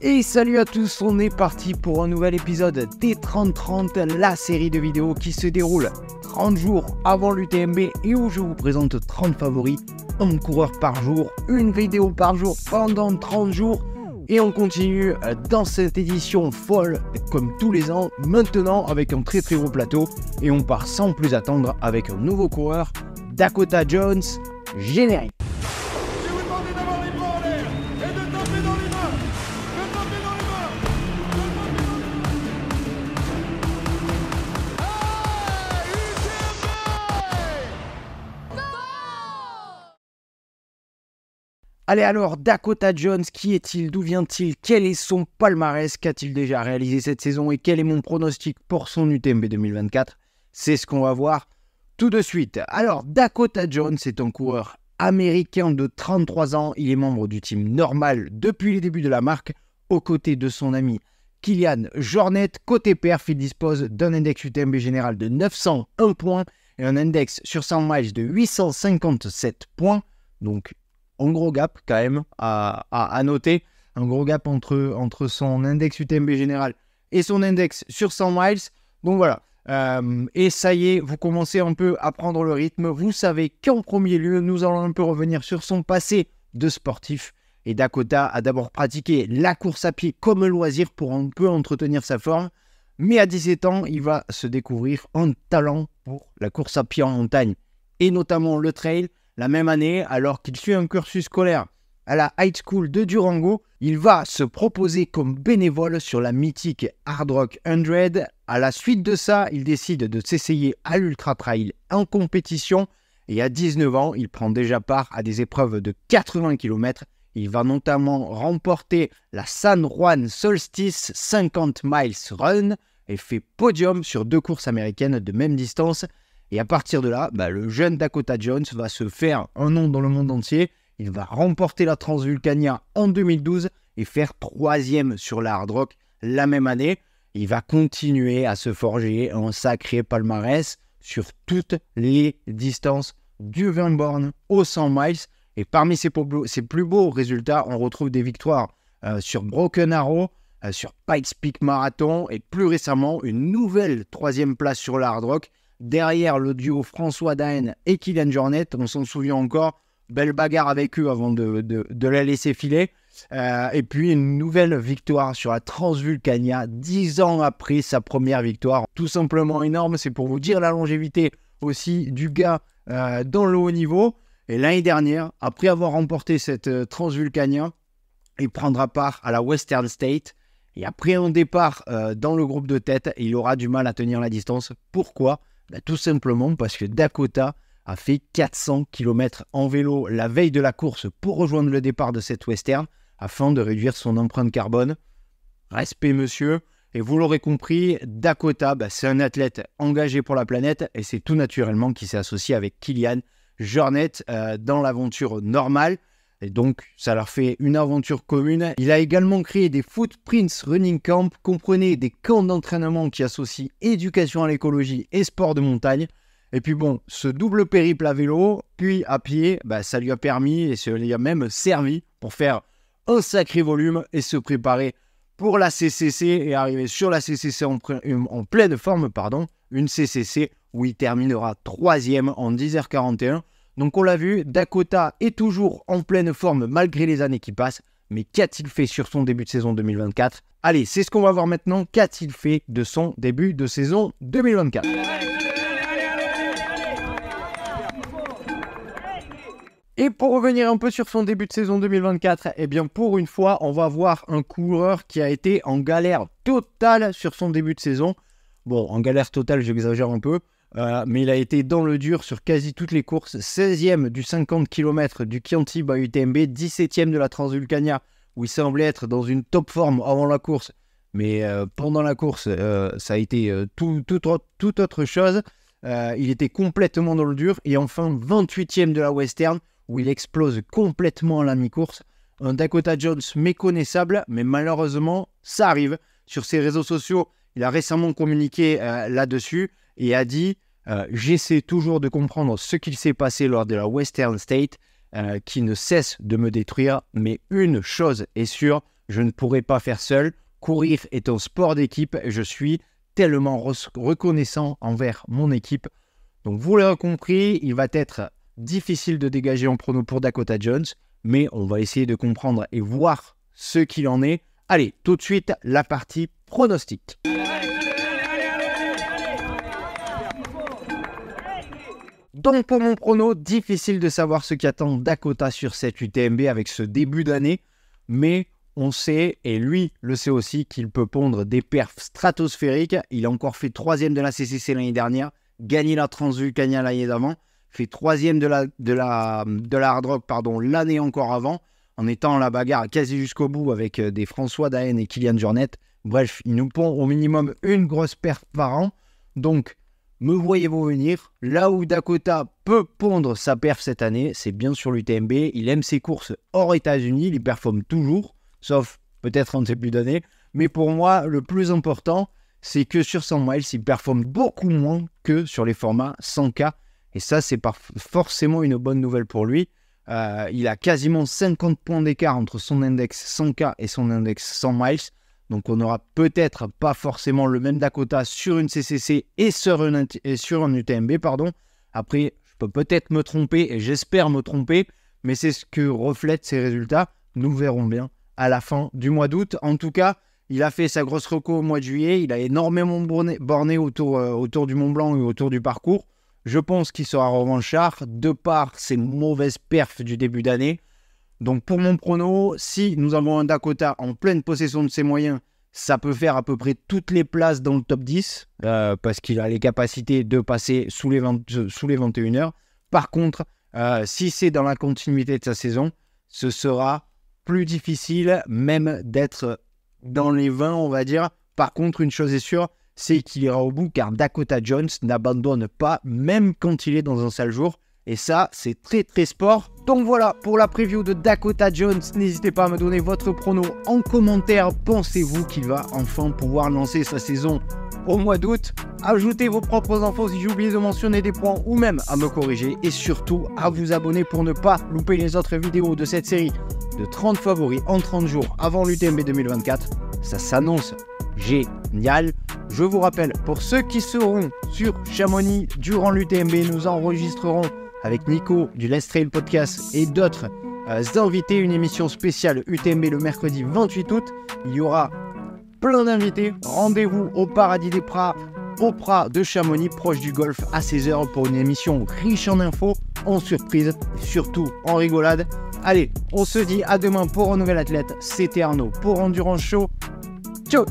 Et salut à tous, on est parti pour un nouvel épisode des 30-30, la série de vidéos qui se déroule 30 jours avant l'UTMB et où je vous présente 30 favoris, un coureur par jour, une vidéo par jour pendant 30 jours. Et on continue dans cette édition folle, comme tous les ans, maintenant avec un très gros plateau. Et on part sans plus attendre avec un nouveau coureur, Dakota Jones, générique. Allez alors, Dakota Jones, qui est-il? D'où vient-il? Quel est son palmarès? Qu'a-t-il déjà réalisé cette saison? Et quel est mon pronostic pour son UTMB 2024? C'est ce qu'on va voir tout de suite. Alors, Dakota Jones est un coureur américain de 33 ans. Il est membre du team Normal depuis les débuts de la marque, aux côtés de son ami Kilian Jornet. Côté perf, il dispose d'un index UTMB général de 901 points et un index sur 100 miles de 857 points. Donc, un gros gap quand même à noter, un gros gap entre son index UTMB général et son index sur 100 miles. Donc voilà, et ça y est, vous commencez un peu à prendre le rythme. Vous savez qu'en premier lieu, nous allons un peu revenir sur son passé de sportif. Et Dakota a d'abord pratiqué la course à pied comme loisir pour un peu entretenir sa forme. Mais à 17 ans, il va se découvrir un talent pour la course à pied en montagne et notamment le trail. La même année, alors qu'il suit un cursus scolaire à la High School de Durango, il va se proposer comme bénévole sur la mythique Hard Rock 100. À la suite de ça, il décide de s'essayer à l'Ultra Trail en compétition. Et à 19 ans, il prend déjà part à des épreuves de 80 km. Il va notamment remporter la San Juan Solstice 50 miles run et fait podium sur 2 courses américaines de même distance. Et à partir de là, le jeune Dakota Jones va se faire un nom dans le monde entier. Il va remporter la Transvulcania en 2012 et faire 3e sur la Hard Rock la même année. Il va continuer à se forger un sacré palmarès sur toutes les distances du 20 bornes aux 100 miles. Et parmi ses plus beaux résultats, on retrouve des victoires sur Broken Arrow, sur Pikes Peak Marathon et plus récemment une nouvelle 3e place sur la Hard Rock. Derrière le duo François Daen et Kilian Jornet, on s'en souvient encore, belle bagarre avec eux avant de la laisser filer. Et puis une nouvelle victoire sur la Transvulcania, 10 ans après sa première victoire. Tout simplement énorme, c'est pour vous dire la longévité aussi du gars dans le haut niveau. Et l'année dernière, après avoir remporté cette Transvulcania, il prendra part à la Western State. Et après un départ dans le groupe de tête, il aura du mal à tenir la distance. Pourquoi ? Tout simplement parce que Dakota a fait 400 km en vélo la veille de la course pour rejoindre le départ de cette Western afin de réduire son empreinte carbone. Respect monsieur, et vous l'aurez compris, Dakota, c'est un athlète engagé pour la planète et c'est tout naturellement qu'il s'est associé avec Kilian Jornet dans l'aventure normale. Et donc, ça leur fait une aventure commune. Il a également créé des Footprints Running Camp, comprenez des camps d'entraînement qui associent éducation à l'écologie et sport de montagne. Et puis bon, ce double périple à vélo, puis à pied, ça lui a permis et ça lui a même servi pour faire un sacré volume et se préparer pour la CCC et arriver sur la CCC en pleine forme, une CCC où il terminera 3e en 10h41. Donc on l'a vu, Dakota est toujours en pleine forme malgré les années qui passent. Mais qu'a-t-il fait sur son début de saison 2024? Allez, c'est ce qu'on va voir maintenant. Qu'a-t-il fait de son début de saison 2024? Et pour revenir un peu sur son début de saison 2024, eh bien pour une fois, on va voir un coureur qui a été en galère totale sur son début de saison. Bon, en galère totale, j'exagère un peu. Mais il a été dans le dur sur quasi toutes les courses. 16e du 50 km du Chianti UTMB, 17e de la Transvulcania, où il semblait être dans une top forme avant la course. Mais pendant la course, ça a été tout autre chose. Il était complètement dans le dur. Et enfin, 28e de la Western, où il explose complètement à la mi-course. Un Dakota Jones méconnaissable, mais malheureusement, ça arrive. Sur ses réseaux sociaux, il a récemment communiqué là-dessus et a dit j'essaie toujours de comprendre ce qu'il s'est passé lors de la Western State qui ne cesse de me détruire, mais une chose est sûre, je ne pourrais pas faire seul. Courir est un sport d'équipe et je suis tellement reconnaissant envers mon équipe. Donc vous l'aurez compris, il va être difficile de dégager en prono pour Dakota Jones, mais on va essayer de comprendre et voir ce qu'il en est. Allez, tout de suite, la partie pronostic. Donc pour mon prono, difficile de savoir ce qu'attend Dakota sur cette UTMB avec ce début d'année, mais on sait, et lui le sait aussi, qu'il peut pondre des perfs stratosphériques. Il a encore fait 3e de la CCC l'année dernière, gagné la Transvulcania l'année d'avant, fait 3e de la Hard Rock l'année encore avant, en étant en la bagarre quasi jusqu'au bout avec des François Daen et Kilian Jornet. Bref, il nous pond au minimum une grosse perf par an. Donc, me voyez-vous venir? Là où Dakota peut pondre sa perf cette année, c'est bien sur l'UTMB. Il aime ses courses hors États-Unis, il performe toujours, sauf peut-être en début d'année. Mais pour moi, le plus important, c'est que sur 100 miles, il performe beaucoup moins que sur les formats 100K. Et ça, c'est pas forcément une bonne nouvelle pour lui. Il a quasiment 50 points d'écart entre son index 100K et son index 100 miles. Donc on n'aura peut-être pas forcément le même Dakota sur une CCC et sur un UTMB. Après, je peux peut-être me tromper et j'espère me tromper, mais c'est ce que reflètent ces résultats. Nous verrons bien à la fin du mois d'août. En tout cas, il a fait sa grosse reco au mois de juillet. Il a énormément borné autour du Mont Blanc et autour du parcours. Je pense qu'il sera revanchard de par ses mauvaises perfs du début d'année. Donc pour mon prono, si nous avons un Dakota en pleine possession de ses moyens, ça peut faire à peu près toutes les places dans le top 10 parce qu'il a les capacités de passer sous les 21 heures. Par contre, si c'est dans la continuité de sa saison, ce sera plus difficile même d'être dans les 20, on va dire. Par contre, une chose est sûre, c'est qu'il ira au bout car Dakota Jones n'abandonne pas même quand il est dans un sale jour. Et ça, c'est très très sport. Donc voilà pour la preview de Dakota Jones. N'hésitez pas à me donner votre prono en commentaire. Pensez-vous qu'il va enfin pouvoir lancer sa saison au mois d'août? Ajoutez vos propres infos si j'ai oublié de mentionner des points ou même à me corriger. Et surtout à vous abonner pour ne pas louper les autres vidéos de cette série de 30 favoris en 30 jours avant l'UTMB 2024. Ça s'annonce génial. Je vous rappelle, pour ceux qui seront sur Chamonix durant l'UTMB, nous enregistrerons avec Nico du Let's Trail Podcast et d'autres invités une émission spéciale UTMB le mercredi 28 août. Il y aura plein d'invités. Rendez-vous au Paradis des Prats, au Prat de Chamonix, proche du golf, à 16h pour une émission riche en infos, en surprises et surtout en rigolade. Allez, on se dit à demain pour un nouvel athlète. C'était Arnaud pour Endurance Show. Ciao!